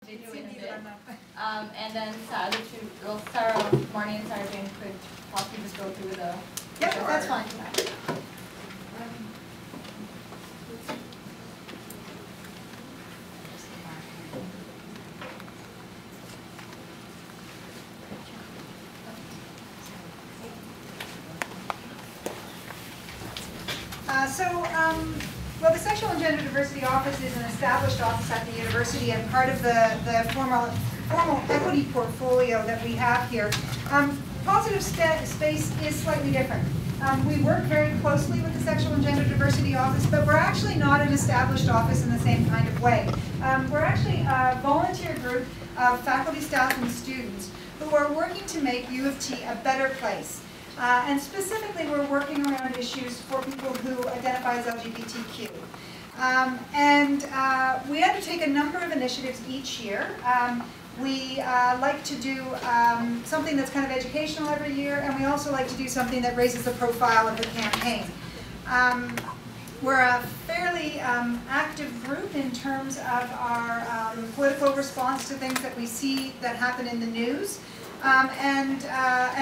continue in a bit. And then the other two, well, Sarah, Marnie and Sarah Jane could possibly just go through the... Yep, that's fine. Well, the Sexual and Gender Diversity Office is an established office at the university and part of the formal equity portfolio that we have here. Positive Space is slightly different. We work very closely with the Sexual and Gender Diversity Office, but we're actually not an established office in the same kind of way. We're actually a volunteer group of faculty, staff, and students who are working to make U of T a better place. And specifically, we're working around issues for people who identify as LGBTQ. We undertake a number of initiatives each year. We like to do something that's kind of educational every year, and we also like to do something that raises the profile of the campaign. We're a fairly active group in terms of our political response to things that we see that happen in the news. And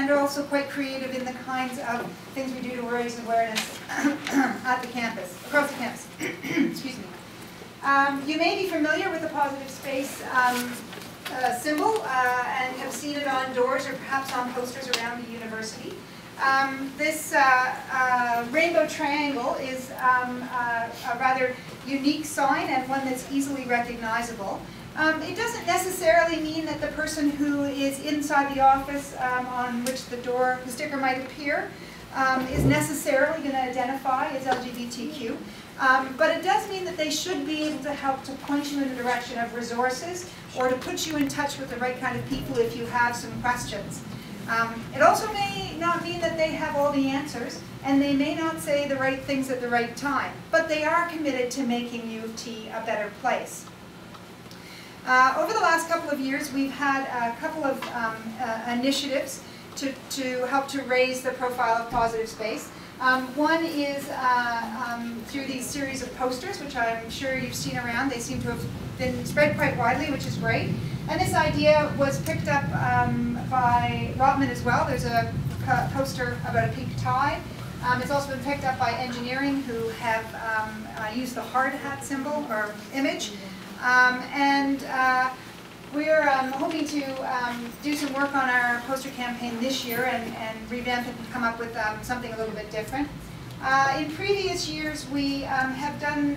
are also quite creative in the kinds of things we do to raise awareness at the campus, across the campus. Excuse me. You may be familiar with the Positive Space symbol and have seen it on doors or perhaps on posters around the university. This rainbow triangle is a rather unique sign and one that's easily recognizable. It doesn't necessarily mean that the person who is inside the office on which the sticker might appear is necessarily going to identify as LGBTQ. But it does mean that they should be able to help to point you in the direction of resources or to put you in touch with the right kind of people if you have some questions. It also may not mean that they have all the answers, and they may not say the right things at the right time, but they are committed to making U of T a better place. Over the last couple of years, we've had a couple of initiatives to help to raise the profile of Positive Space. One is through these series of posters, which I'm sure you've seen around. They seem to have been spread quite widely, which is great. And this idea was picked up by Rotman as well. There's a poster about a pink tie. It's also been picked up by engineering, who have used the hard hat symbol or image. We're hoping to do some work on our poster campaign this year and revamp it and come up with something a little bit different. In previous years, we have done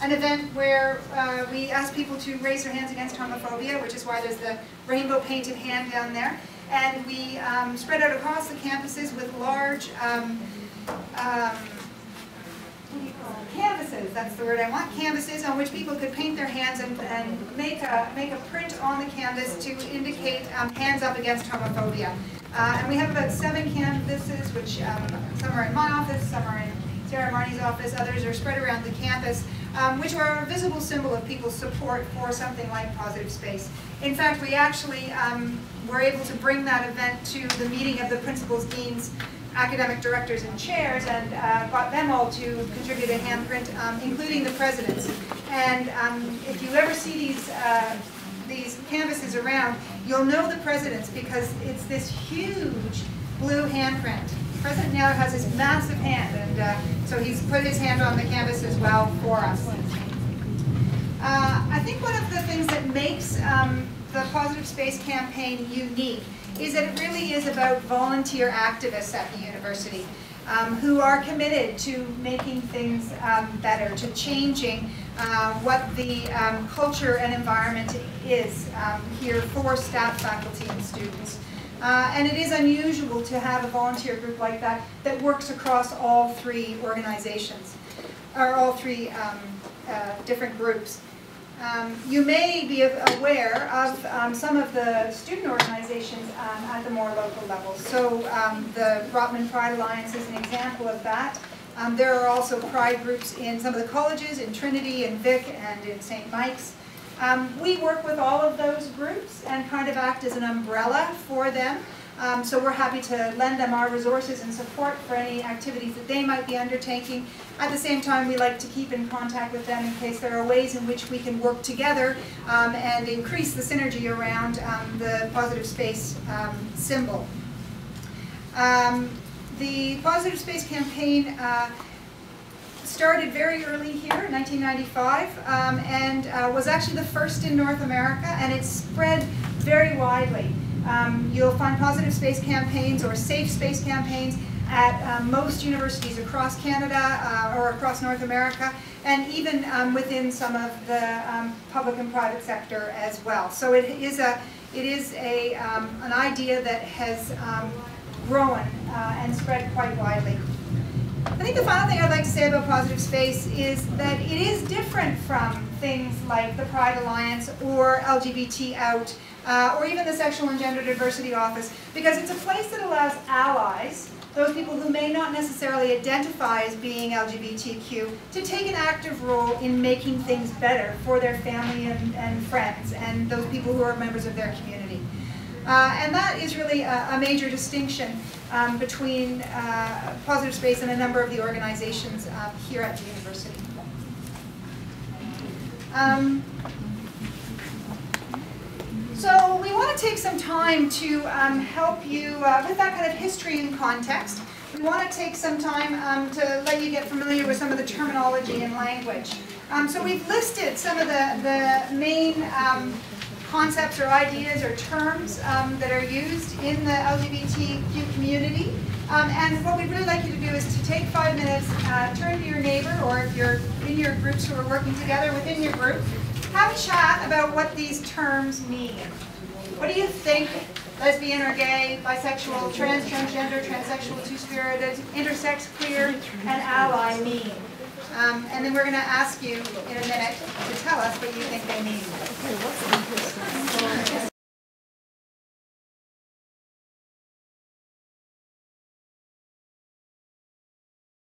an event where we ask people to raise their hands against homophobia, which is why there's the rainbow painted hand down there. And we spread out across the campuses with large canvases, that's the word I want, canvases on which people could paint their hands and make a print on the canvas to indicate hands up against homophobia. And we have about 7 canvases, which some are in my office, some are in Sarah Marnie's office, others are spread around the campus, which are a visible symbol of people's support for something like Positive Space. In fact, we actually were able to bring that event to the meeting of the principals, deans, academic directors and chairs, and got them all to contribute a handprint, including the presidents. And if you ever see these canvases around, you'll know the presidents because it's this huge blue handprint. The president now has this massive hand, and so he's put his hand on the canvas as well for us. I think one of the things that makes the Positive Space campaign unique is that it really is about volunteer activists at the university who are committed to making things better, to changing what the culture and environment is here for staff, faculty, and students. And it is unusual to have a volunteer group like that that works across all 3 organizations, or all 3 different groups. You may be aware of some of the student organizations at the more local level. So the Rotman Pride Alliance is an example of that. There are also pride groups in some of the colleges, in Trinity, in Vic, and in St. Mike's. We work with all of those groups and kind of act as an umbrella for them. So we're happy to lend them our resources and support for any activities that they might be undertaking. At the same time, we like to keep in contact with them in case there are ways in which we can work together and increase the synergy around the positive space symbol. The Positive Space campaign started very early here in 1995 and was actually the first in North America, and it's spread very widely. You'll find positive space campaigns or safe space campaigns at most universities across Canada or across North America, and even within some of the public and private sector as well. So it is an idea that has grown and spread quite widely. I think the final thing I'd like to say about positive space is that it is different from things like the Pride Alliance or LGBT Out or even the Sexual and Gender Diversity Office, because it's a place that allows allies, those people who may not necessarily identify as being LGBTQ, to take an active role in making things better for their family and friends and those people who are members of their community. And that is really a major distinction between Positive Space and a number of the organizations here at the university. So we want to take some time to help you with that kind of history and context. We want to take some time to let you get familiar with some of the terminology and language. So we've listed some of the main concepts or ideas or terms that are used in the LGBTQ community. And what we'd really like you to do is to take 5 minutes, turn to your neighbor, or if you're in your groups who are working together within your group, have a chat about what these terms mean. What do you think lesbian or gay, bisexual, trans, transgender, transsexual, two-spirited, intersex, queer, and ally mean? And then we're going to ask you in a minute to tell us what you think they mean.